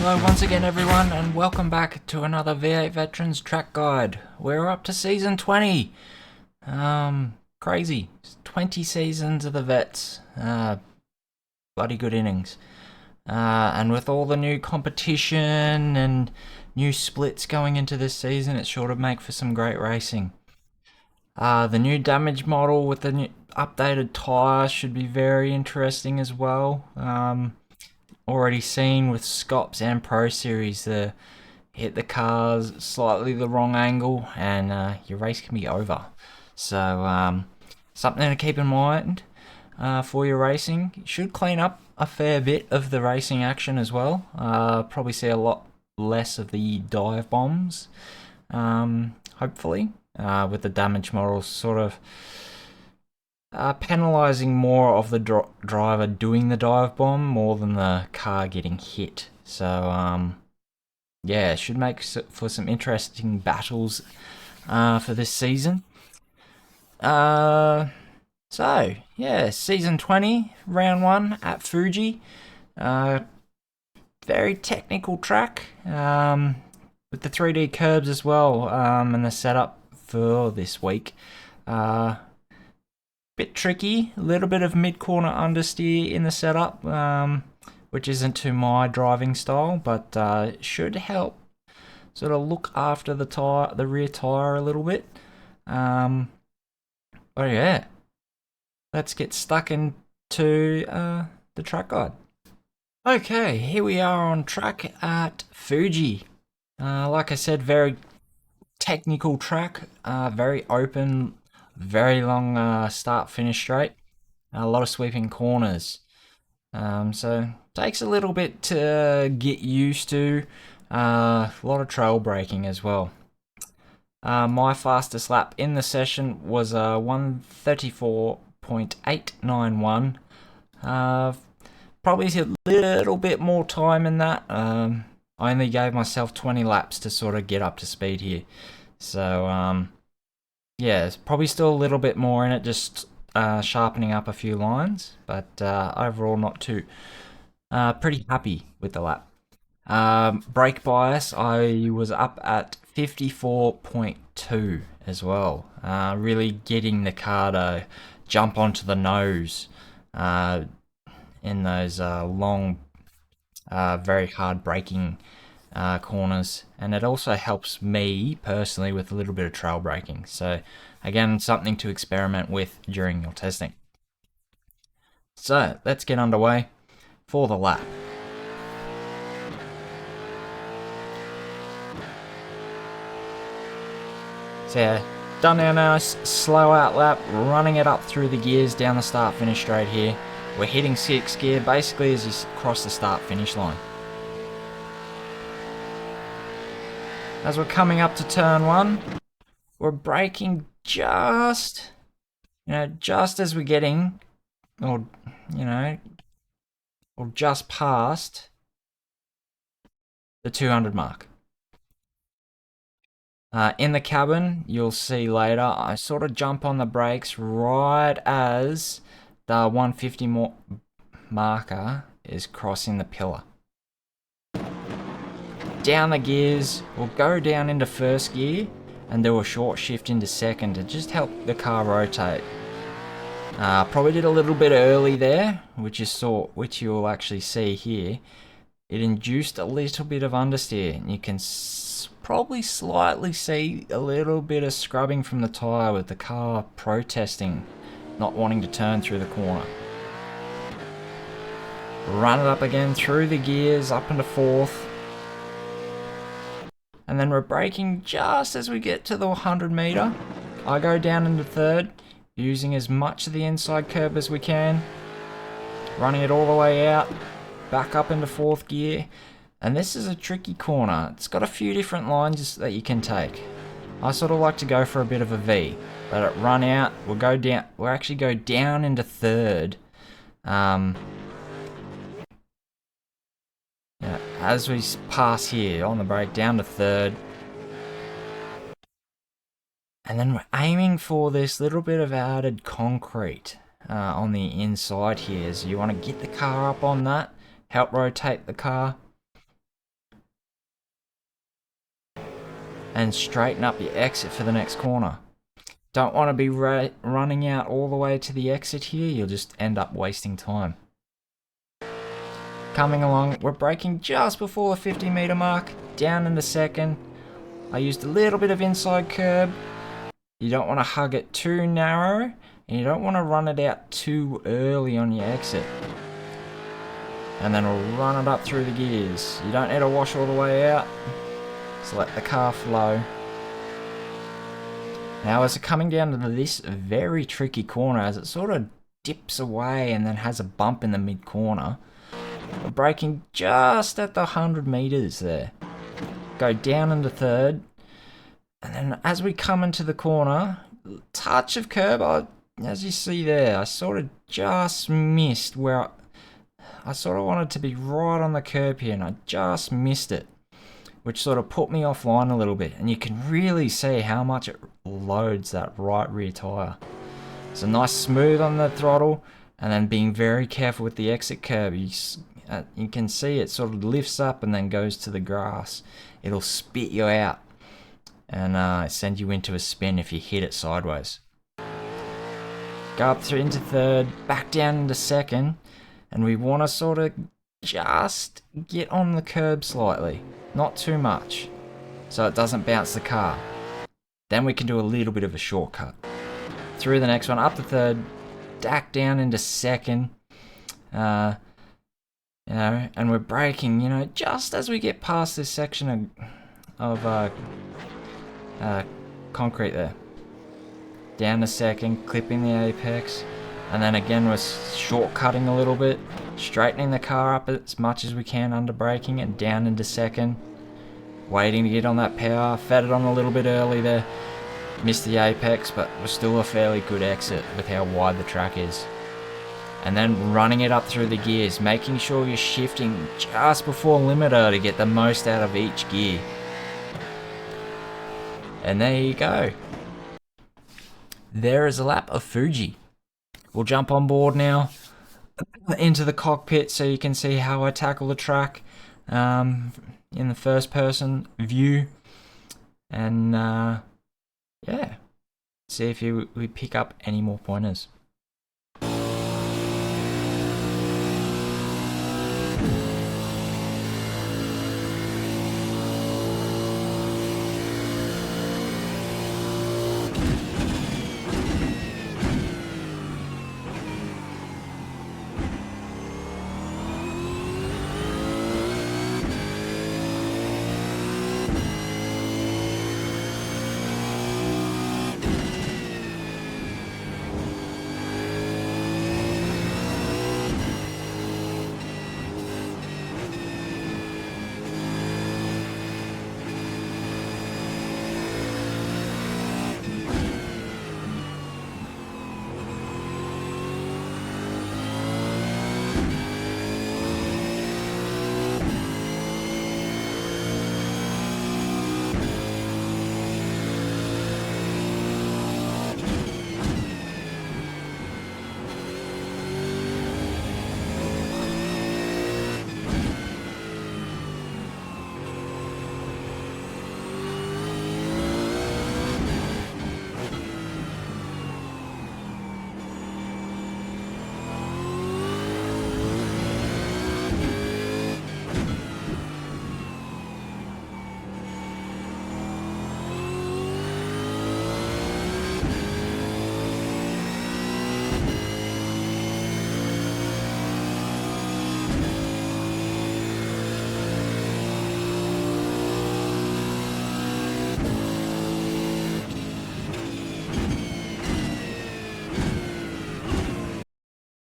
Hello once again everyone and welcome back to another V8 Veterans track guide. We're up to season 20. Crazy. 20 seasons of the vets. Bloody good innings. And with all the new competition and new splits going into this season, it's sure to make for some great racing. The new damage model with the new updated tyre should be very interesting as well. Already seen with Scops and Pro Series, hit the cars slightly the wrong angle and your race can be over. So something to keep in mind for your racing. You should clean up a fair bit of the racing action as well. Probably see a lot less of the dive bombs, hopefully, with the damage models sort of penalising more of the driver doing the dive bomb more than the car getting hit. So yeah, it should make for some interesting battles for this season. So yeah, season 20, round 1 at Fuji. Very technical track with the 3D curbs as well, and the setup for this week. Bit tricky, a little bit of mid-corner understeer in the setup, which isn't to my driving style, but should help sort of look after the rear tyre a little bit. But yeah, let's get stuck into the track guide. Okay, here we are on track at Fuji. Like I said, very technical track, very open, very long start-finish straight, a lot of sweeping corners. So takes a little bit to get used to. A lot of trail braking as well. My fastest lap in the session was 1:34.891. Probably a little bit more time in that. I only gave myself 20 laps to sort of get up to speed here. So yeah, there's probably still a little bit more in it, just sharpening up a few lines, but overall not too pretty happy with the lap. Brake bias, I was up at 54.2 as well, really getting the car to jump onto the nose in those long, very hard braking corners, and it also helps me personally with a little bit of trail braking. So again, something to experiment with during your testing. So let's get underway for the lap. So yeah, done our nice slow out lap, running it up through the gears down the start finish straight here. We're hitting 6th gear basically as you cross the start finish line. As we're coming up to turn 1, we're braking just as we're getting, or just past the 200 mark. In the cabin, you'll see later, I sort of jump on the brakes right as the 150 marker is crossing the pillar. Down the gears, we'll go down into 1st gear and do a short shift into 2nd to just help the car rotate. Probably did a little bit early there, which you'll actually see here. It induced a little bit of understeer, and you can probably slightly see a little bit of scrubbing from the tyre with the car protesting, not wanting to turn through the corner. Run it up again through the gears, up into 4th. And then we're braking just as we get to the 100 metre. I go down into 3rd, using as much of the inside curb as we can. Running it all the way out, back up into 4th gear. And this is a tricky corner. It's got a few different lines that you can take. I sort of like to go for a bit of a V. Let it run out, we'll actually go down into 3rd. Yeah, as we pass here on the brake, down to 3rd. And then we're aiming for this little bit of added concrete on the inside here. So you want to get the car up on that, help rotate the car. and straighten up your exit for the next corner. Don't want to be running out all the way to the exit here, you'll just end up wasting time. Coming along, we're braking just before the 50-meter mark, down in the second. I used a little bit of inside curb. You don't want to hug it too narrow, and you don't want to run it out too early on your exit. And then we'll run it up through the gears. You don't need to wash all the way out, just let the car flow. Now as it's coming down to this very tricky corner, as it sort of dips away and then has a bump in the mid corner, we're braking just at the 100 meters there. Go down into third, and then as we come into the corner, touch of curb, as you see there, I sort of just missed where I sort of wanted to be right on the curb here, and I just missed it, which sort of put me offline a little bit, and you can really see how much it loads that right rear tyre. So nice smooth on the throttle, and then being very careful with the exit curb. You can see it sort of lifts up and then goes to the grass. It'll spit you out and send you into a spin if you hit it sideways. Go up through into third, back down into second, and we want to sort of just get on the curb slightly, not too much, so it doesn't bounce the car. Then we can do a little bit of a shortcut. Through the next one, up to third, back down into second, and we're braking, just as we get past this section of concrete there. Down to second, clipping the apex, and then again we're shortcutting a little bit, straightening the car up as much as we can under braking, and down into second. Waiting to get on that power, fed it on a little bit early there. Missed the apex, but was still a fairly good exit with how wide the track is. And then running it up through the gears, making sure you're shifting just before limiter to get the most out of each gear. And there you go. There is a lap of Fuji. We'll jump on board now into the cockpit so you can see how I tackle the track in the first person view. And yeah, see if we pick up any more pointers.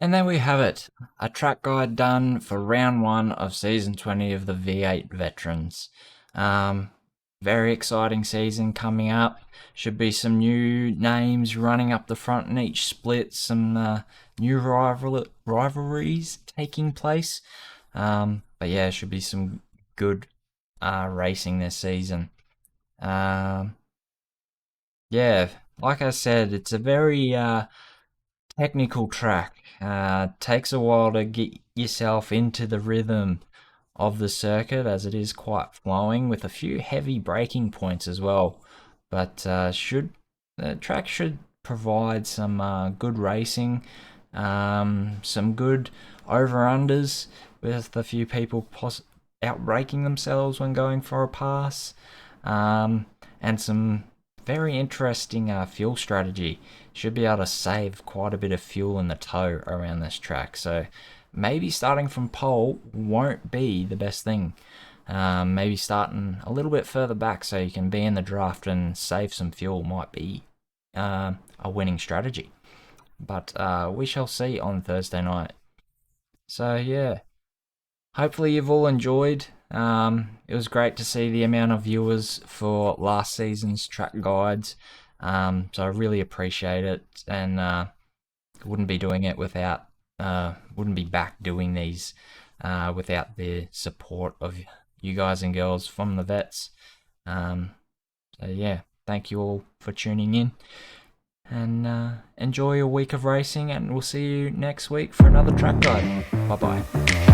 And there we have it, a track guide done for round 1 of season 20 of the V8 Veterans. Very exciting season coming up. Should be some new names running up the front in each split, some new rivalries taking place. But yeah, should be some good racing this season. Yeah, like I said, it's a very technical track. Takes a while to get yourself into the rhythm of the circuit, as it is quite flowing with a few heavy braking points as well. But the track should provide some good racing, some good over-unders with a few people out-braking themselves when going for a pass, and some very interesting fuel strategy. Should be able to save quite a bit of fuel in the tow around this track. So maybe starting from pole won't be the best thing. Maybe starting a little bit further back so you can be in the draft and save some fuel might be a winning strategy. But we shall see on Thursday night. So yeah, hopefully you've all enjoyed. It was great to see the amount of viewers for last season's track guides. So I really appreciate it, and wouldn't be doing it without, wouldn't be back doing these without the support of you guys and girls from the vets. So yeah, thank you all for tuning in, and enjoy your week of racing, and we'll see you next week for another track guide. Bye bye.